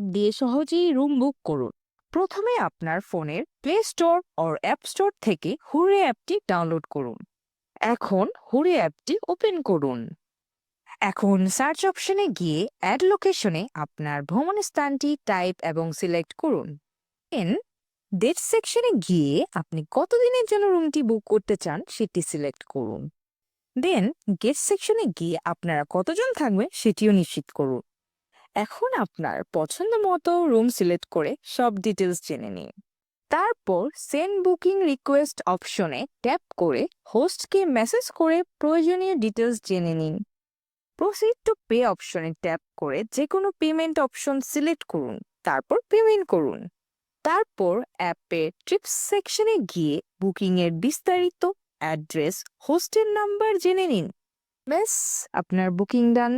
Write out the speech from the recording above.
App দিয়ে সহজেই room book করুন। প্রথমে আপনার ফোনের প্লে স্টোর ও অ্যাপ স্টোর থেকে হুরে অ্যাপটি ডাউনলোড করুন। এখন হুরে অ্যাপটি ওপেন করুন। এখন সার্চ অপশনে গিয়ে অ্যাড লোকেশনে আপনার ভ্রমণ স্থানটি টাইপ এবং সিলেক্ট করুন। দেন ডেট সেকশনে গিয়ে আপনি কতদিনের জন্য রুমটি বুক করতে চান সেটি সিলেক্ট করুন। দেন গেস্ট সেকশনে গিয়ে আপনারা কতজন থাকবে সেটিও নিশ্চিত করুন। এখন আপনার পছন্দ মতো রুম সিলেক্ট করে সব ডিটেলস জেনে নিন। তারপর সেন্ড বুকিং রিকোয়েস্ট অপশনে ট্যাপ করে হোস্টকে মেসেজ করে প্রয়োজনীয় ডিটেলস জেনে নিন। প্রসিড টু পে অপশনে ট্যাপ করে যে কোনো পেমেন্ট অপশন সিলেক্ট করুন, তারপর পেমেন্ট করুন। তারপর অ্যাপে ট্রিপস সেকশনে গিয়ে বুকিংয়ের বিস্তারিত, অ্যাড্রেস, হোস্টেল নাম্বার জেনে নিন। ব্যাস, আপনার বুকিং ডান।